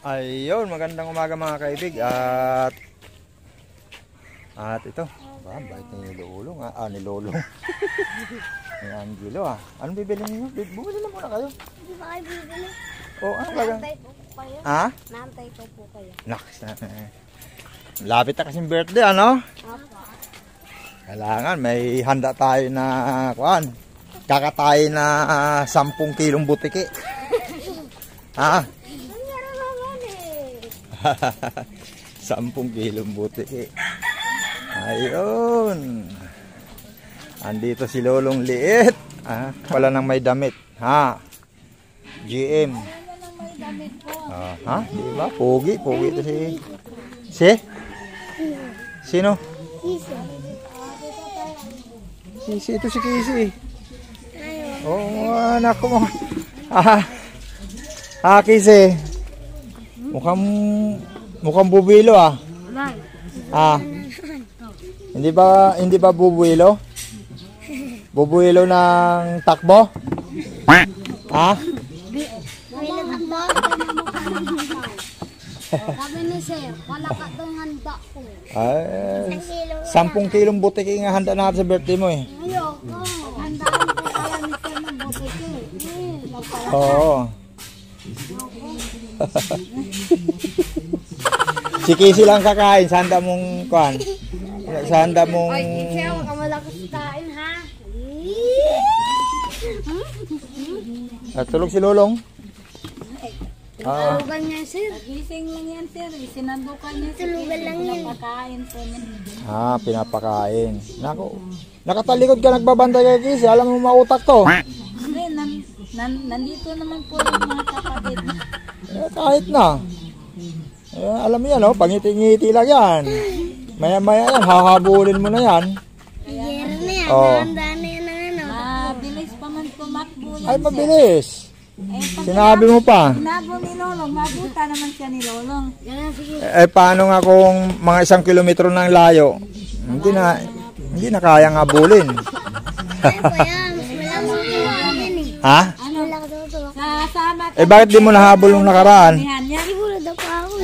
Ayun, magandang umaga mga kaibig. At ito, bait ni Lolong. Ni Lolong. Ni Angelo Anong bibili niyo? Bumili na muna kayo. Hindi ba kayo bibili? Ano ba? Naantay po kayo. Naantay po kayo. Naks. Lapit na kasing birthday, ano? Opo. Kailangan may handa tayo na kakatay na 10 kilong butiki. 10 kilong butiki. Ayun. Andito si Lolong liit. Wala nang may damit. GM. Di ba? Pogi ito si sino? Kisi. Ito si Kisi. Anak ko mo. Kisi. Mukhang bubilo Hindi ba bubilo? Bubilo ng takbo? Sabi ni sir, wala ka itong handa ko. 10 kilong butiki nga handa natin sa birthday mo Ayoko, handaan ko pala ni sir ng butiki. Oo. Si Kisi lang kakain, sa handa mong sa handa mong... Ay, Kisi, huwag ka malakas kain, ha? Tulog si Lolong. Tulugan niya, sir. Gising lang yan, sir. Sinandukan niya. Tulugan lang yan. Pinapakain po niya. Pinapakain. Naku, nakatalikod ka nagbabantay kay Kisi. Alam mo mautak to. Hindi, nandito naman po yung mga kapatid na. Kahit na. Alam mo yan, pangiti-ngiti lang yan. Maya-maya yan, hahabulin mo na yan. Year na yan, handaan na yan ng Mabilis pa man tumakbo yan, Ay, mabilis. Sir. Sinabi mo pa. Sinabi ni Lolong, mabuta naman siya ni Lolong. Paano nga kung mga 1 kilometro ng layo? Hindi na kayang habulin. Ay, kuya, mas malamang tuwa din Sasama Bakit di mo nahabol nung nakaraan? Siguro daw pa ako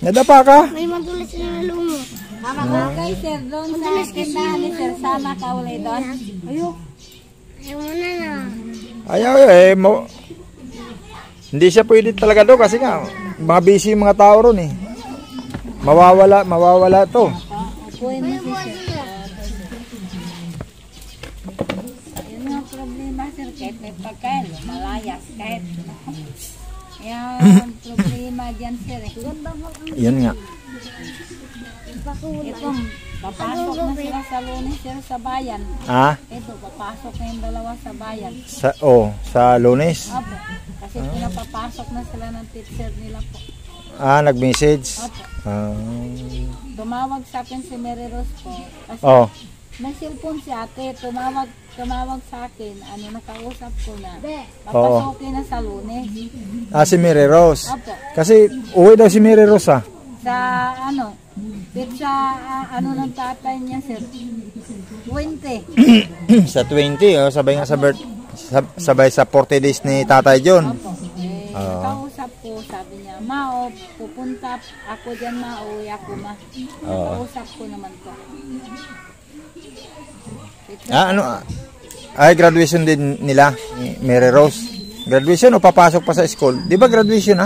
Nadapa ka? May madulas na lumot. Okay, sir. Doon sa tindahan ni sir, sama ka ulit doon. Ayok. Ayaw mo na. Ayaw hindi siya pwede talaga doon kasi nga mga busy yung mga tao ron Mawawala to. Apuin mo si sir. Yun ang problema, sir. Kahit may pagkain, malayas. Kahit yung problema dyan, sir. Yan nga. Itong papasok na sila sa Lunes, sir, sa bayan. Ito, papasok na yung dalawa sa bayan. Sa Lunes? Opo. Kasi pinapapasok na sila ng teacher nila po. Nag-message? Opo. Tumawag sa akin si Mary Rose po. Kasi may cellphone si ate. Tumawag sa akin. Nakausap ko na. Papasokin na sa Lunes. Si Mary Rose? Opo. Kasi uwi daw si Mary Rose Sa sa ng tatay niya, sir. 20. Sa 20, sabay nga sabay sa 40 days ni Tatay John. Opo. Nakausap ko, sabi niya, pupunta ako dyan, uwi ako, Nakausap ko naman ko. Graduation din nila, Mary Rose. Graduation o papasok pa sa school? Di ba graduation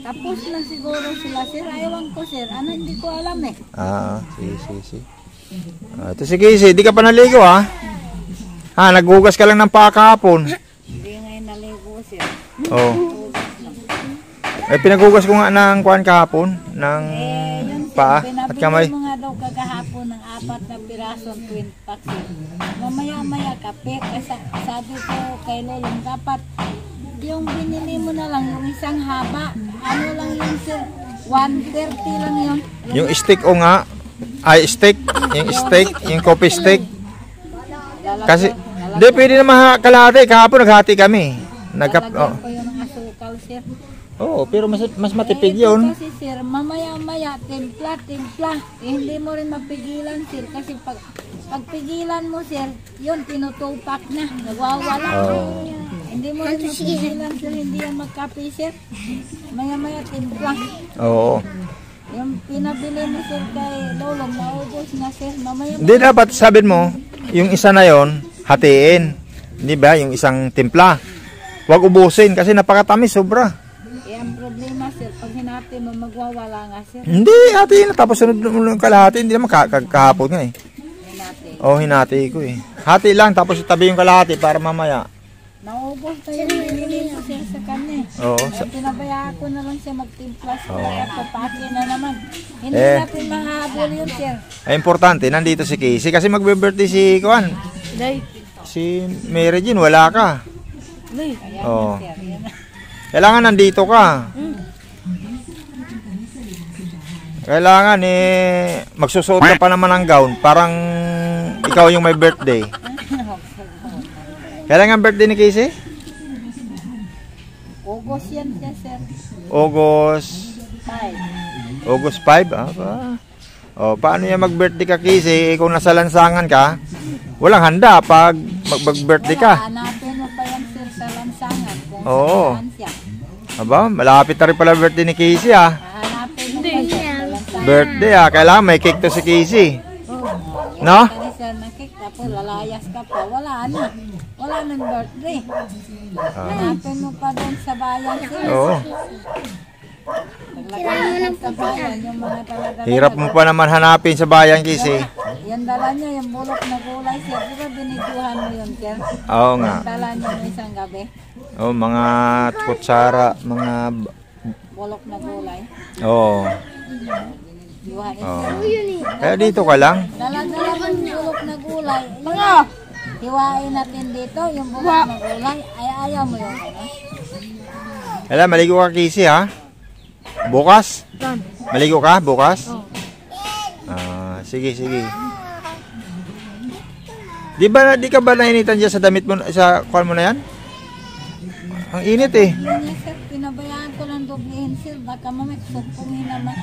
Tapos na siguro sila, sir. Ayawan ko, sir. Hindi ko alam Si. Ito si Casey, di ka pa naligo naghugas ka lang ng paa kahapon. Hindi ngayon naligo, sir. Pinaghugas ko nga ng kahapon, ng paa at kamay. Pinabili mo nga daw kagahapon ng 4 na pirasong twin pack, sir. Mamaya-maya kapit. Sabi ko kay Lolong, dapat yung binili mo na lang, yung isang haba. Lang yun, sir? 130 lang yun. Yung stick steak. Yung coffee steak. Kasi, hindi, pwede naman kalahati. Kahapon naghati kami. Lalagyan ko yung asukal, sir. Pero mas matipid yun. Kasi, sir, mamaya-maya, timpla. Hindi mo rin mapigilan, sir. Kasi pag pigilan mo, sir, yun, tinutupak na. Nagwawala. Hindi mo rin mapigilan, sir. Hindi yan magkape, sir. Maya-maya timpla. Oo. Yung pinabili ni sir kay Lolong, naubos na sir. Mamaya Hindi, dapat sabihin mo, yung isa na yon hatiin. Hindi ba? Yung isang timpla. Huwag ubusin kasi napakatamis, sobra. ang problema sir, pag hinati mo, magwawala nga sir. Hindi, hatiin na. Tapos sunod mo yung kalahati. Hindi naman kahapon nga eh. Hinati. Oo, hinati ko eh. Hati lang, tapos itabi yung kalahati para mamaya. Naubos na yung binili ko sir sa kanya. Oo. At pinabayaan ko na lang siya magtimpla sir. At papaki na naman. Hindi Eh. natin mahabol yun sir. Ay, importante, nandito si Casey. Kasi magbe-birthday si Kuan. Si Mary Jean, wala ka. Kaya Oo. sir, yan na. Kailangan nandito ka. Kailangan eh, magsusuot ka pa naman ng gown. Parang ikaw yung may birthday. Kailangan birthday ni Casey? Ugos yan siya sir. August 5. August 5? Ah, ba? O, paano yan mag-birthday ka, Casey? Kung nasa lansangan ka, walang handa pag mag-birthday ka. Hanapin mo pa yan sir sa lansangan. Kung Oo. saan siya. Aba, malapit na rin pala birthday ni Casey ah. Hanapin mo pa siya sa lansangan. Birthday ah, kailangan may cake to si Casey. No? Kani sir na cake, tapos lalayas ka pa. Wala na. Wala nang birthday. Hanapin mo pa doon sa bayan sir. Oo. Naglagay mo sa bayan yung mga talaga. Hirap mo pa naman hanapin sa bayan, Casey. Yan dala niya, yung bulok na gulay sir. Di ba binidyohan mo yun sir? Oo nga. Dala niya no isang gabi. Oh, mga kutsara, mga... Bulok na gulay. Oo. Binidyohan Oh. sir. Kaya dito ka lang. Dala-dala mo yung bulok na gulay. Hiwain natin dito yung bulok na gulay. Ay, ayaw mo yun. Ano? Kailangan maligo ka, Casey ha? Bukas? Maligo ka bukas? Ah, sige, sige. Di ka ba nainitan dyan sa damit mo, sa kuwan mo na yan? Ang init eh. Yun yan, sir, pinabayaan ko ng doblehin sir. Baka mamit, sukpungin naman.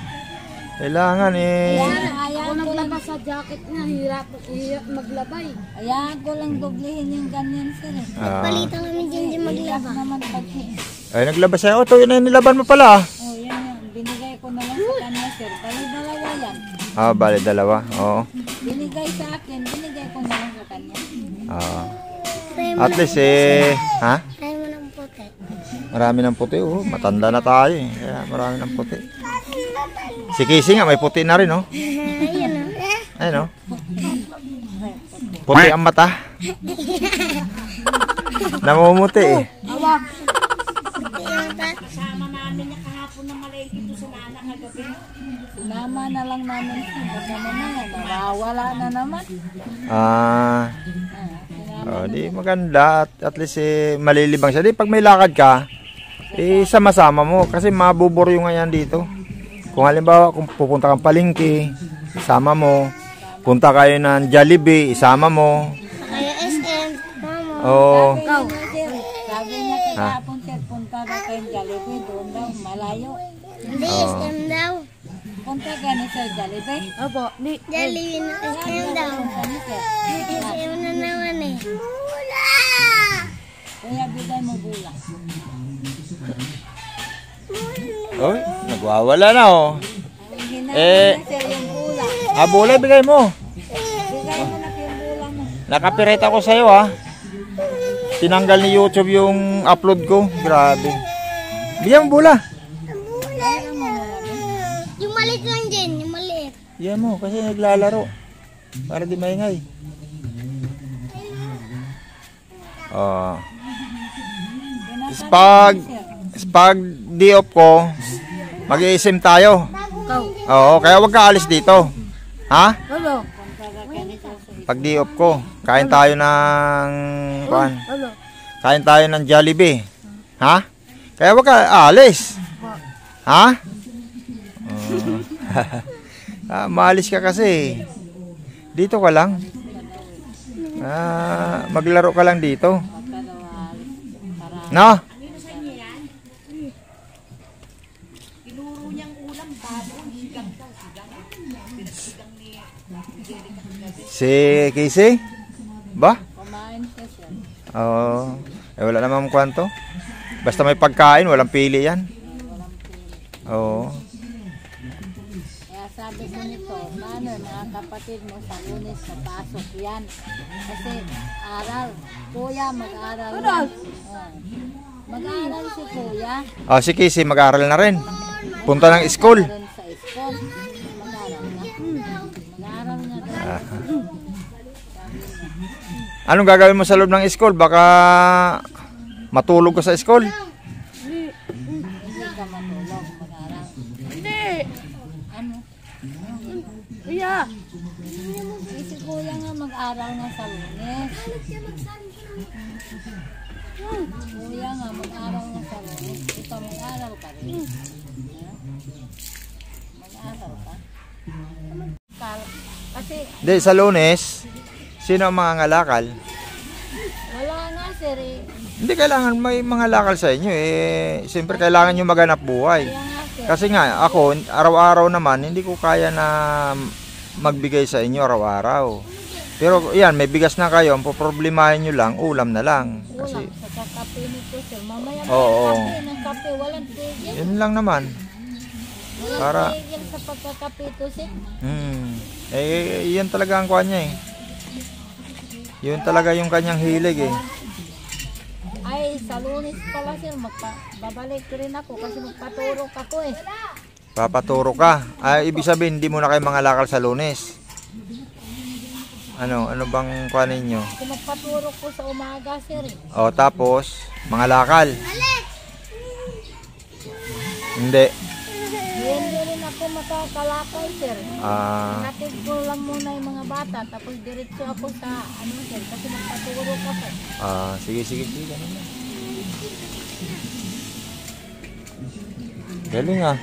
Kailangan eh. Ayaw ko lang, sa jacket niya, hirap maglabay. ayaw ko lang doblehin yung ganyan sir. Ah. Palitan kami dyan di Hirap maglaba. naman pag... Ay, naglabas siya. Oh, ito yun na yung nilaban mo pala. Oh, yan yan. Binigay ko na lang sa kanya sir. Bali dalawa yan. Ah, bali dalawa. Oo. Binigay sa akin, binigay ko na lang sa kanya. Ah. At least eh, ha? Kaya mo ng puti. Marami ng puti. Oh, matanda na tayo eh. Kaya marami ng puti. Si Casey nga, may puti na rin, oh. Ayun o. Ayun, oh. Puti ang mata. Namumuti eh. Sinama na lang namin siya. Baka mamaya, nawawala na naman. Ah, Sinama oh, di maganda. At least eh, malilibang siya. Di pag may lakad ka, eh, sama-sama mo. Kasi mabuburo yung yan dito. Kung halimbawa, kung pupunta kang palengke, isama mo. Punta kayo ng Jollibee, isama mo. Kaya SM. Mama. Oo. Sabi niya kahapon sir, punta daw kayong Jollibee, doon daw, malayo. Hindi, SM daw. Punta ka ni sir Jollibee? Opo. Jollibee na SM daw. Punta ni sir. SM na naman eh. Kuya, bigay mo bulang. Oy, nagwawala na oh. Hinahan Eh. na sir yung bulang. Ah, bola, bigay mo. Bigay mo na yung bulang mo. Nakapiret ako sa'yo ah. Tinanggal ni YouTube yung upload ko. Grabe. Bigyan mo bola. Kaya mo na. Yung maliit lang dyan, yung maliit. Bigyan mo kasi naglalaro. Para di maingay. Oh. Pag di off ko, mag-iisim tayo. Oo, kaya wag ka alis dito. Ha? Hello. Pag di off ko, kain tayo ng kain tayo ng Jollibee. Ha? Kaya wag ka alis. Ha? Maalis ka kasi. Dito ka lang. Maglaro ka lang dito. No? Si Casey? Ba? Kumain siya sir. Oo. Eh wala namang kwanto. Basta may pagkain, walang pili yan. Oo. Kaya sabi ko nito, paano mga kapatid mo sa Lunes papasok yan. Kasi aral. Kuya, mag-aral yan. Mag-aral si Kuya. Oh, si Casey mag-aaral na rin. Punta ng school. Mag-aral sa school. Mag-aral na. Mag-aral na rin. Anong gagawin mo sa loob ng school? Baka matulog ka sa school. Hindi ka matulog mag-aral. Hindi. Ano? Kuya. Si Kuya nga mag-aral nga sa Lunes. Kuya nga mag-aral nga sa Lunes. Ikaw mag-aral ka rin. Mag-aral ka. Kasi Hindi, sa Lunes, sino ang mga ngalakal? wala nga sir eh. Hindi kailangan may mga lakal sa inyo eh. Siyempre kailangan nyo maghanap buhay. Kaya nga sir. Kasi nga ako, araw-araw naman, hindi ko kaya na magbigay sa inyo araw-araw. Pero yan, may bigas na kayo, ang poproblemahin nyo lang, ulam na lang. Kasi, Ulam sa kakape nito sir. Mamaya Oo. kape ng kape. Walang tigil. yun lang naman. Walang Para- tigil sa pagkakape ito sir. Yan talaga ang kuha niya eh. Yun talaga yung kanyang hilig eh. Ay, sa Lunes pala sir. Babalik rin ako kasi magpaturok ako eh. Papaturo ka. Ay, ibig sabihin, hindi mo na kayo mga lakal sa Lunes. Ano bang kuha ninyo? Kasi magpaturok ko sa umaga sir eh. O, tapos, mga lakal. Hindi. Hindi rin ako makakalakay sir. Natid ko lang muna yung mga bata. Tapos diretso ako sa ano sir. Kasi magpaturok ako. Sige. Ganun na. Galing ah.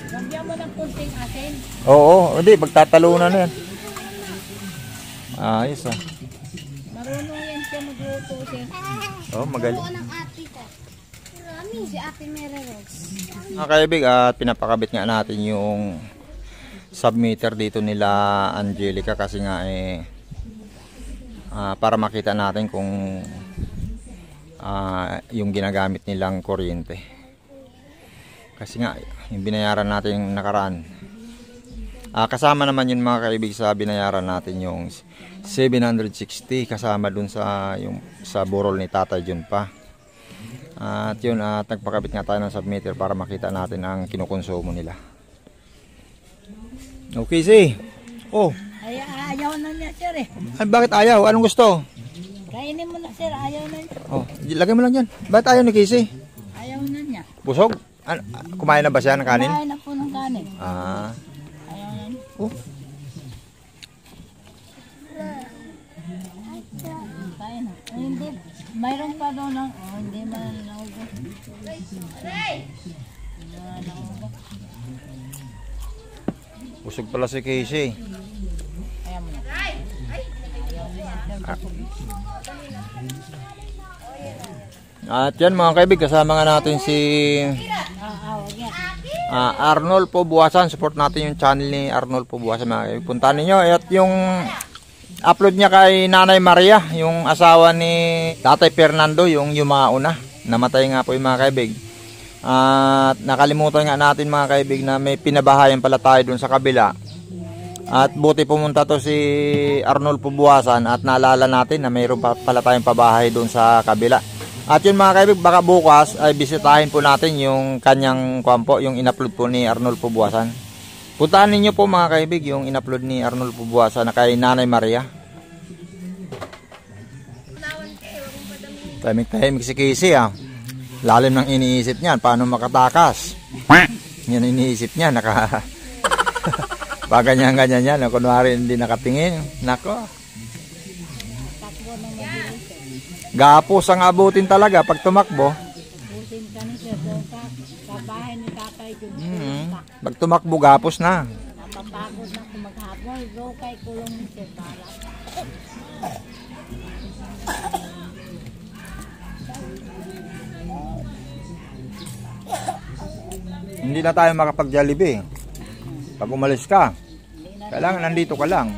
Lagyan mo ng kunting asin. Oo, hindi. Magtatalunan na yan. Ayos ah. Marunong yan siya magluto sir. Oh, magaling. ng ate ko. Si Ate Mary Rose. Mga kaibig, at pinapakabit nga natin yung submeter dito nila Angelica kasi nga para makita natin kung yung ginagamit nilang kuryente. Kasi nga yung binayaran natin yung nakaraan. Kasama naman yun mga kaibig sa binayaran natin yung 760 kasama dun sa burol ni Tatay Jun pa. At yun, nagpakabit nga tayo ng submeter para makita natin ang kinukonsumo nila. Okay, see. Oh, Ay, ayaw na niya sir eh. bakit ayaw? Anong gusto? Kainin mo na sir, ayaw na niya. Oh, lagay mo lang yan. Bakit ayaw ni Casey? Ayaw na niya. Busog? Kumain na ba siya ng kanin? Kumain na po ng kanin. Ah. Ayaw na niya. Oh. Kain na. Ay, hindi. Mayroon pa daw ng, hindi man naubos. Busog pala si Casey. Ayaw mo na. At yan mga kaibig, kasama nga natin si Wag yan. Arnold Pobuasan. Support natin yung channel ni Arnold Pobuasan mga kaibig. Puntahan ninyo. At yung upload niya kay Nanay Maria, yung asawa ni Tatay Fernando, yung yumao na. Namatay nga po yung mga kaibig. At nakalimutan nga natin mga kaibig na may pinabahayan pala tayo dun sa kabila. At buti pumunta to si Arnold Pobuasan at naalala natin na mayroon pa pala tayong pabahay dun sa kabila. At yun mga kaibig, baka bukas ay bisitahin po natin yung kanyang kwampo, yung in-upload po ni Arnold Pobuasan. Puntaan ninyo po mga kaibig yung in-upload ni Arnold Pobuasan na kay Nanay Maria. Tahimik si Casey ah. Lalim ng iniisip niyan, paano makatakas. Yan iniisip niya, pag ganyan-ganyan yan, kunwari hindi nakatingin. Nako. Takbo ng mabilis eh. Gapos ang abutin talaga pag tumakbo. Busin ka ni sir. Doon sa bahay ni Tatay Jun. Pag tumakbo, gapos na. Napapagod na kung maghapon. Doon kay kulong ni sir. Para. Hindi na tayo makapag-Jollibee. Pag umalis ka, kailangan nandito ka lang.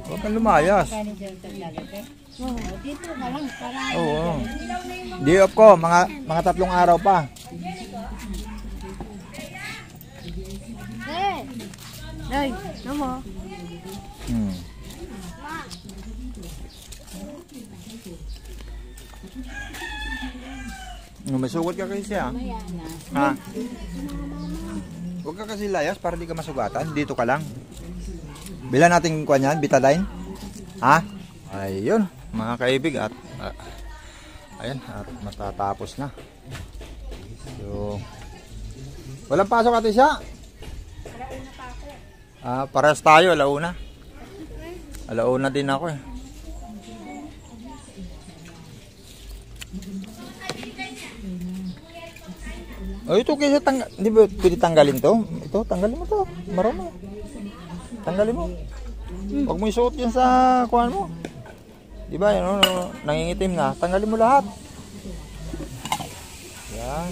Huwag kang lumayas. Kaya ni sir sa Jollibee. Dito na lang para Oo. Day off ko, mga 3 araw pa. Ay, mo. May sugat ka kasi siya. maya na. Ha? Huwag ka kasi layas para di ka masugatan. Dito ka lang. Bilan natin kuha niyan, Betadine. Ha? Ayun, mga kaibig at ayan, at matatapos na. So, walang pasok ate siya. Parehas tayo, alauna. Alauna din ako eh. Oh, ito kasi hindi ba pwede tanggalin to? Ito, tanggalin mo to. Marami. Tanggalin mo. Huwag mo isuot yan sa kuhan mo. Di ba, yun, nangingitim na. Tanggalin mo lahat. Yan.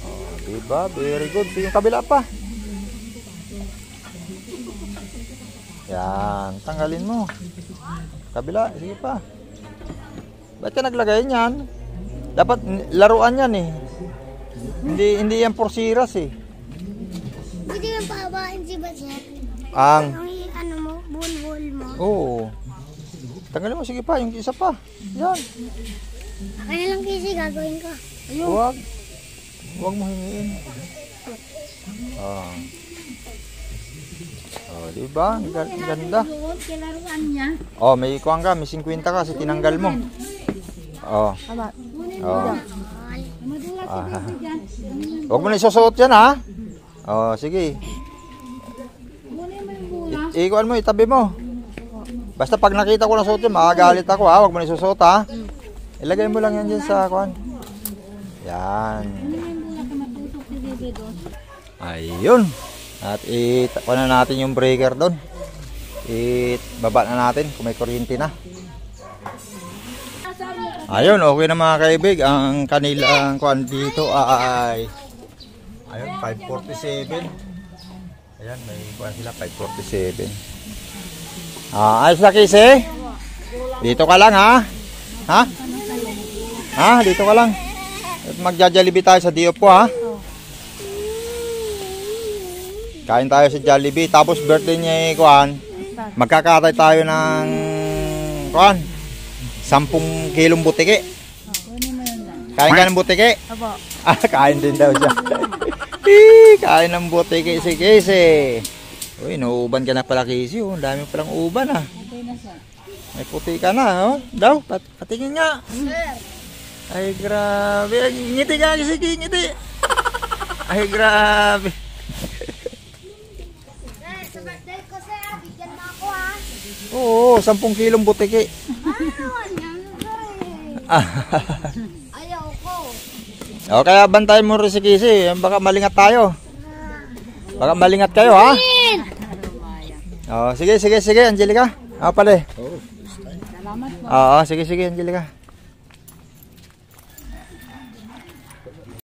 Oh, diba? Very good. Yung kabila pa. Yan. Tanggalin mo. Kabila. Sige pa. Ba't ka naglagay niyan? Dapat laruan yan eh. Hindi yan porsiras eh. Hindi mo pabain si Baset. Ang Ano mo, bulbul mo. Oo. Tanggalin mo, sige pa, yung isa pa. Yan. Kaya lang kasi gagawin ko. Huwag. Huwag mo hingiin. Oh, diba? Ang ganda. Doon, kilaruan niya. Oh, may ikuhan ka, may 50 ka kasi tinanggal mo. Oh. Oh. Madulas si Baby dyan. Huwag mo na isusuot yan ha. Oh, sige. Kunin mo yung bulas. Ikuhan mo, itabi mo. Basta pag nakita ko na suot yun, makagalit ako ha. Huwag mo na isusuot ha. Ilagay mo lang yan dyan sa kuhan. Yan. Kunin mo yung bulas na matusok si Baby doon. Ayun. At itakuha na natin yung breaker doon. Baba na natin kung may kuryente na. Ayun, okay na mga kaibig. Ang kanilang kuhan dito ay ayun, 547. Ayan, may kuhan sila 547. Ayos na kasi. Dito ka lang ha. Ha? Ha? Dito ka lang. At magja-Jollibee tayo sa Diop po ha. Kain tayo sa Jollibee. Tapos birthday niya eh, kuhan. Magkakatay tayo ng kuhan. 10 kilong butike. Kunin mo yun lang. Kain ka ng butike? Abo. Kain din daw siya. Kain ng butike si Casey. Uy, nauuban ka na pala Casey. Oh. Ang dami palang uban ah. Okay na siya. May puti ka na. Oh. Daw, patingin nga. Ay, grabe. Ngiti ka kasi, ngiti. Ay, grabe. Sa birthday ko sir, bigyan mo ako ha. Oo, 10 kilong butike. Ayaw ko. O, kaya bantayan mo rin si Casey. Baka malingat tayo. Baka malingat kayo, ha? O, sige, Angelica. Pala. Salamat po. Oo, sige, Angelica.